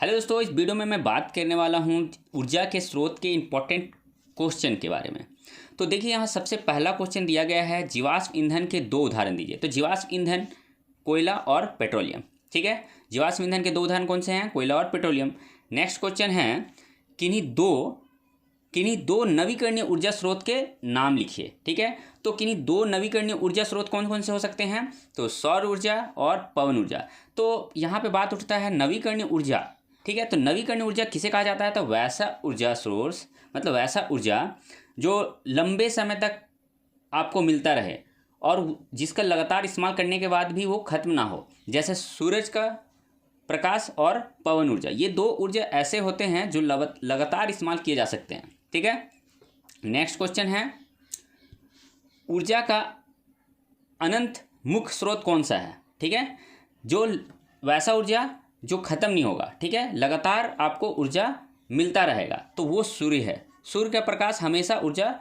Hello दोस्तों, इस video में मैं बात करने वाला हूँ ऊर्जा के स्रोत के इम्पोर्टेंट क्वेश्चन के बारे में। तो देखिए, यहाँ सबसे पहला क्वेश्चन दिया गया है, जीवाश्म ईंधन के दो उदाहरण दीजिए। तो जीवाश्म ईंधन कोयला और पेट्रोलियम, ठीक है। जीवाश्म ईंधन के दो उदाहरण कौन से हैं? कोयला और पेट्रोलियम। नेक्स्ट क्वेश्चन है, किन्हीं दो नवीकरणीय ऊर्जा स्रोत के नाम लिखिए, ठीक है। तो किन्हीं दो नवीकरणीय ऊर्जा स्रोत कौन कौन से हो सकते हैं? तो सौर ऊर्जा और पवन ऊर्जा। तो यहाँ पे बात उठता है नवीकरणीय ऊर्जा, ठीक है। तो नवीकरणीय ऊर्जा किसे कहा जाता है? तो वैसा ऊर्जा सोर्स, मतलब वैसा ऊर्जा जो लंबे समय तक आपको मिलता रहे और जिसका लगातार इस्तेमाल करने के बाद भी वो खत्म ना हो, जैसे सूरज का प्रकाश और पवन ऊर्जा। ये दो ऊर्जा ऐसे होते हैं जो लगातार इस्तेमाल किए जा सकते हैं, ठीक है। नेक्स्ट क्वेश्चन है, ऊर्जा का अनंत मुख्य स्रोत कौन सा है? ठीक है, जो वैसा ऊर्जा जो खत्म नहीं होगा, ठीक है, लगातार आपको ऊर्जा मिलता रहेगा, तो वो सूर्य है। सूर्य का प्रकाश हमेशा ऊर्जा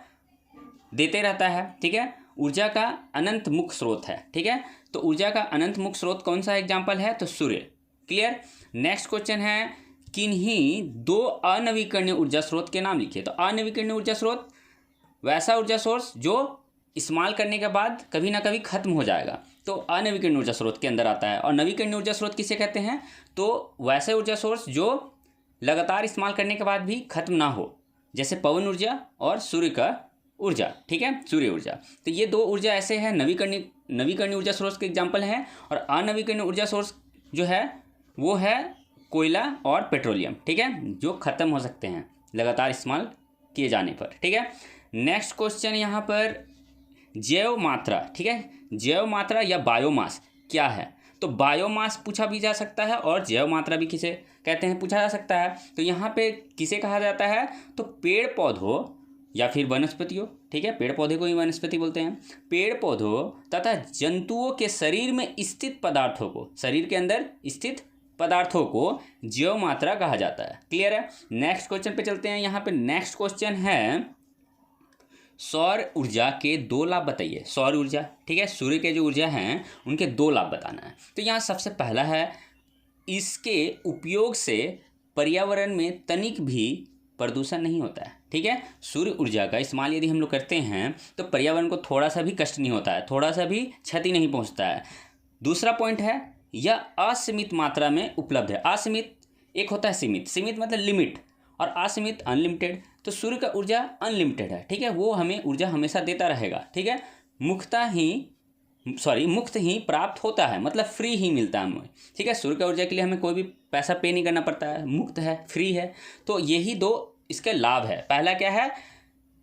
देते रहता है, ठीक है। ऊर्जा का अनंत मुख्य स्रोत है, ठीक है। तो ऊर्जा का अनंत मुख्य स्रोत कौन सा एग्जाम्पल है? तो सूर्य। क्लियर। नेक्स्ट क्वेश्चन है, किन्हीं दो अनवीकरणीय ऊर्जा स्रोत के नाम लिखिए। तो अनवीकरणीय ऊर्जा स्रोत वैसा ऊर्जा सोर्स जो इस्तेमाल करने के बाद कभी ना कभी खत्म हो जाएगा, तो अनवीकरणीय ऊर्जा स्रोत के अंदर आता है। और नवीकरणीय ऊर्जा स्रोत किसे कहते हैं? तो वैसे ऊर्जा सोर्स जो लगातार इस्तेमाल करने के बाद भी खत्म ना हो, जैसे पवन ऊर्जा और सूर्य का ऊर्जा, ठीक है, सूर्य ऊर्जा। तो ये दो ऊर्जा ऐसे हैं, नवीकरणीय ऊर्जा सोर्स के एग्जाम्पल हैं। और अनवीकरणीय ऊर्जा सोर्स जो है वो है कोयला और पेट्रोलियम, ठीक है, जो खत्म हो सकते हैं लगातार इस्तेमाल किए जाने पर, ठीक है। नेक्स्ट क्वेश्चन यहाँ पर, जैव मात्रा, ठीक है, जैव मात्रा या बायोमास क्या है? तो बायोमास पूछा भी जा सकता है और जैव मात्रा भी किसे कहते हैं पूछा जा सकता है। तो यहाँ पे किसे कहा जाता है? तो पेड़ पौधों या फिर वनस्पतियों, ठीक है, पेड़ पौधे को ही वनस्पति बोलते हैं। पेड़ पौधों तथा जंतुओं के शरीर में स्थित पदार्थों को, शरीर के अंदर स्थित पदार्थों को जैव मात्रा कहा जाता है। क्लियर है। नेक्स्ट क्वेश्चन पे चलते हैं। यहाँ पे नेक्स्ट क्वेश्चन है, सौर ऊर्जा के दो लाभ बताइए। सौर ऊर्जा, ठीक है, सूर्य के जो ऊर्जा हैं उनके दो लाभ बताना है। तो यहाँ सबसे पहला है, इसके उपयोग से पर्यावरण में तनिक भी प्रदूषण नहीं होता है, ठीक है। सूर्य ऊर्जा का इस्तेमाल यदि हम लोग करते हैं तो पर्यावरण को थोड़ा सा भी कष्ट नहीं होता है, थोड़ा सा भी क्षति नहीं पहुँचता है। दूसरा पॉइंट है, यह असीमित मात्रा में उपलब्ध है। असीमित एक होता है सीमित, सीमित मतलब लिमिट, और असीमित अनलिमिटेड। तो सूर्य का ऊर्जा अनलिमिटेड है, ठीक है, वो हमें ऊर्जा हमेशा देता रहेगा, ठीक है। मुफ्त ही प्राप्त होता है, मतलब फ्री ही मिलता है हमें, ठीक है। सूर्य का ऊर्जा के लिए हमें कोई भी पैसा पे नहीं करना पड़ता है, मुफ्त है, फ्री है। तो यही दो इसके लाभ है। पहला क्या है?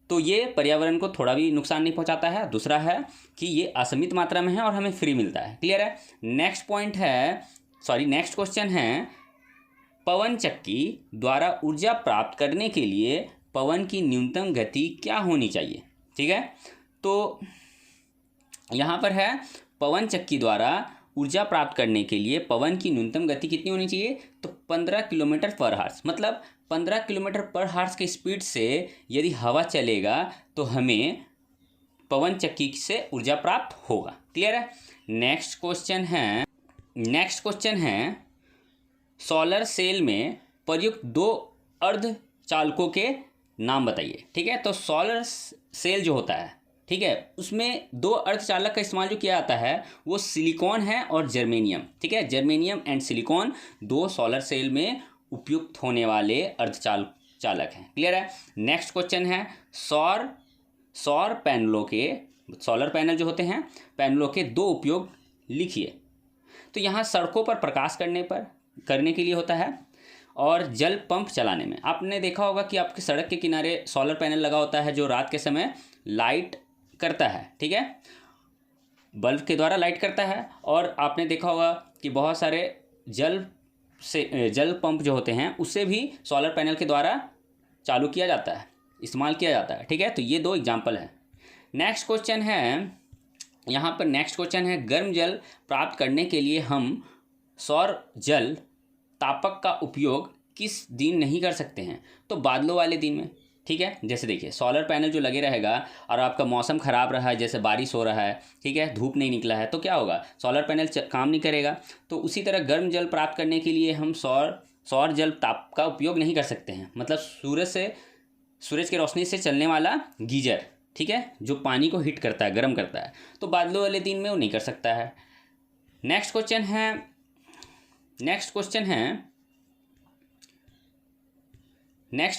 तो ये पर्यावरण को थोड़ा भी नुकसान नहीं पहुंचाता है। दूसरा है कि ये असीमित मात्रा में है और हमें फ्री मिलता है। क्लियर है। नेक्स्ट क्वेश्चन है, पवन चक्की द्वारा ऊर्जा प्राप्त करने के लिए पवन की न्यूनतम गति क्या होनी चाहिए? ठीक है, तो यहाँ पर है, पवन चक्की द्वारा ऊर्जा प्राप्त करने के लिए पवन की न्यूनतम गति कितनी होनी चाहिए? तो 15 किलोमीटर पर हार्स, मतलब 15 किलोमीटर पर हार्स की स्पीड से यदि हवा चलेगा तो हमें पवन चक्की से ऊर्जा प्राप्त होगा। क्लियर है। नेक्स्ट क्वेश्चन है, सोलर सेल में प्रयुक्त दो अर्धचालकों के नाम बताइए। ठीक है, तो सोलर सेल जो होता है, ठीक है, उसमें दो अर्धचालक का इस्तेमाल जो किया जाता है वो सिलिकॉन है और जर्मेनियम, ठीक है। जर्मेनियम एंड सिलिकॉन दो सोलर सेल में उपयुक्त होने वाले अर्धचालक हैं। क्लियर है। नेक्स्ट क्वेश्चन है, सोलर पैनल जो होते हैं, पैनलों के दो उपयोग लिखिए। तो यहाँ सड़कों पर प्रकाश करने के लिए होता है और जल पंप चलाने में। आपने देखा होगा कि आपके सड़क के किनारे सोलर पैनल लगा होता है जो रात के समय लाइट करता है, ठीक है, बल्ब के द्वारा लाइट करता है। और आपने देखा होगा कि बहुत सारे जल पंप जो होते हैं उसे भी सोलर पैनल के द्वारा चालू किया जाता है, इस्तेमाल किया जाता है, ठीक है। तो ये दो एग्जाम्पल हैं। नेक्स्ट क्वेश्चन है, गर्म जल प्राप्त करने के लिए हम सौर जल तापक का उपयोग किस दिन नहीं कर सकते हैं? तो बादलों वाले दिन में, ठीक है। जैसे देखिए, सोलर पैनल जो लगे रहेगा और आपका मौसम ख़राब रहा है, जैसे बारिश हो रहा है, ठीक है, धूप नहीं निकला है, तो क्या होगा? सोलर पैनल काम नहीं करेगा। तो उसी तरह गर्म जल प्राप्त करने के लिए हम सौर जल ताप का उपयोग नहीं कर सकते हैं, मतलब सूरज की रोशनी से चलने वाला गीजर, ठीक है, जो पानी को हीट करता है, गर्म करता है, तो बादलों वाले दिन में वो नहीं कर सकता है। नेक्स्ट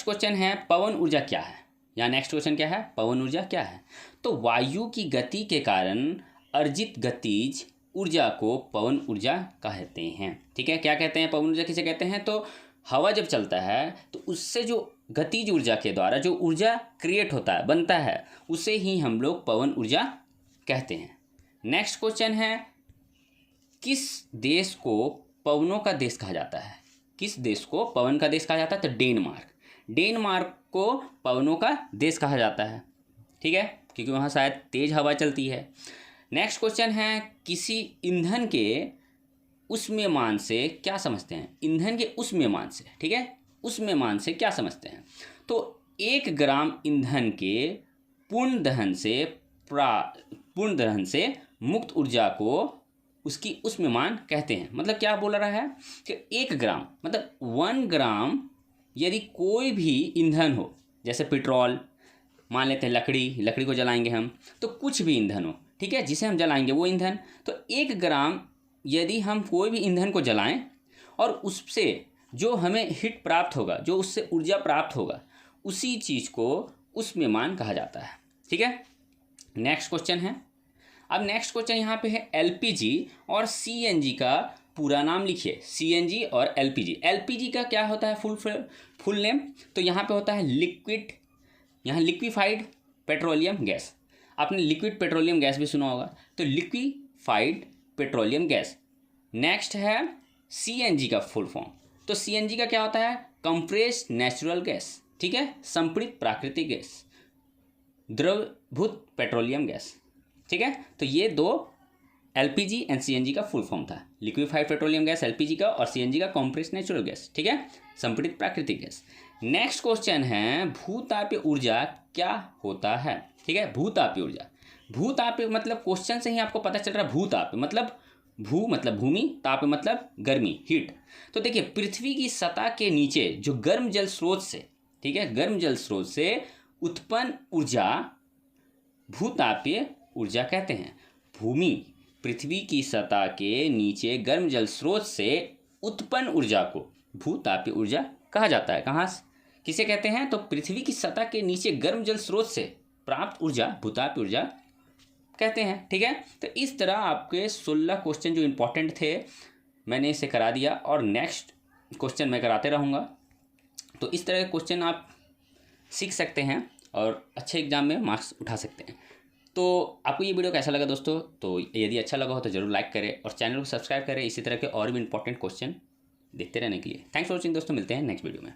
क्वेश्चन है पवन ऊर्जा क्या है, या नेक्स्ट क्वेश्चन क्या है, पवन ऊर्जा क्या है। तो वायु की गति के कारण अर्जित गतिज ऊर्जा को पवन ऊर्जा कहते हैं, ठीक है। क्या कहते हैं, पवन ऊर्जा किसे कहते हैं, तो हवा जब चलता है तो उससे जो गतिज ऊर्जा के द्वारा जो ऊर्जा क्रिएट होता है, बनता है, उसे ही हम लोग पवन ऊर्जा कहते हैं। नेक्स्ट क्वेश्चन है, किस देश को पवनों का देश कहा जाता है, किस देश को पवन का देश कहा जाता है, तो डेनमार्क को पवनों का देश कहा जाता है, ठीक है, क्योंकि वहाँ शायद तेज हवा चलती है। नेक्स्ट क्वेश्चन है, किसी ईंधन के उष्मेमान से क्या समझते हैं, ईंधन के उष्मेमान से, ठीक है, उष्मेमान से क्या समझते हैं। तो 1 ग्राम ईंधन के पूर्ण दहन से मुक्त ऊर्जा को उसकी उष्मेमान कहते हैं। मतलब क्या बोल रहा है कि 1 ग्राम मतलब 1 ग्राम, यदि कोई भी ईंधन हो, जैसे पेट्रोल, मान लेते हैं लकड़ी को जलाएंगे हम, तो कुछ भी ईंधन हो, ठीक है, जिसे हम जलाएंगे वो ईंधन, तो 1 ग्राम यदि हम कोई भी ईंधन को जलाएं और उससे जो हमें हीट प्राप्त होगा, जो उससे ऊर्जा प्राप्त होगा, उसी चीज़ को उष्मेमान कहा जाता है, ठीक है। नेक्स्ट क्वेश्चन है, अब नेक्स्ट क्वेश्चन यहाँ पे है एलपीजी और सीएनजी का पूरा नाम लिखिए। सीएनजी और एलपीजी का क्या होता है फुल नेम, तो यहाँ पे होता है लिक्विफाइड पेट्रोलियम गैस। आपने लिक्विड पेट्रोलियम गैस भी सुना होगा, तो लिक्विफाइड पेट्रोलियम गैस। नेक्स्ट है सीएनजी का फुल फॉर्म, तो सीएनजी का क्या होता है, कंप्रेस्ड नेचुरल गैस, ठीक है, संपीड़ित प्राकृतिक गैस, द्रवभूत पेट्रोलियम गैस, ठीक है। तो ये 2 एलपीजी एंड सीएनजी का फुल फॉर्म था, लिक्विफाइड पेट्रोलियम गैस एलपीजी का, और सीएनजी का कंप्रेस्ड नेचुरल गैस, ठीक है, संपीड़ित प्राकृतिक गैस। नेक्स्ट क्वेश्चन है, भूतापीय ऊर्जा क्या होता है, ठीक है, भूतापीय ऊर्जा। भूतापीय मतलब क्वेश्चन से ही आपको पता चल रहा है, भूतापीय मतलब भू मतलब भूमि, ताप मतलब गर्मी, हीट। तो देखिए, पृथ्वी की सतह के नीचे जो गर्म जल स्रोत से, ठीक है, गर्म जल स्रोत से उत्पन्न ऊर्जा भूतापीय ऊर्जा कहते हैं। भूमि, पृथ्वी की सतह के नीचे गर्म जल स्रोत से उत्पन्न ऊर्जा को भूतापीय ऊर्जा कहा जाता है। कहाँ से, किसे कहते हैं, तो पृथ्वी की सतह के नीचे गर्म जल स्रोत से प्राप्त ऊर्जा भूतापीय ऊर्जा कहते हैं, ठीक है। तो इस तरह आपके 16 क्वेश्चन जो इंपॉर्टेंट थे मैंने इसे करा दिया, और नेक्स्ट क्वेश्चन मैं कराते रहूँगा। तो इस तरह के क्वेश्चन आप सीख सकते हैं और अच्छे एग्जाम में मार्क्स उठा सकते हैं। तो आपको ये वीडियो कैसा लगा दोस्तों, तो यदि अच्छा लगा हो तो ज़रूर लाइक करें और चैनल को सब्सक्राइब करें इसी तरह के और भी इंपॉर्टेंट क्वेश्चन देखते रहने के लिए। थैंक्स फॉर वॉचिंग दोस्तों, मिलते हैं नेक्स्ट वीडियो में।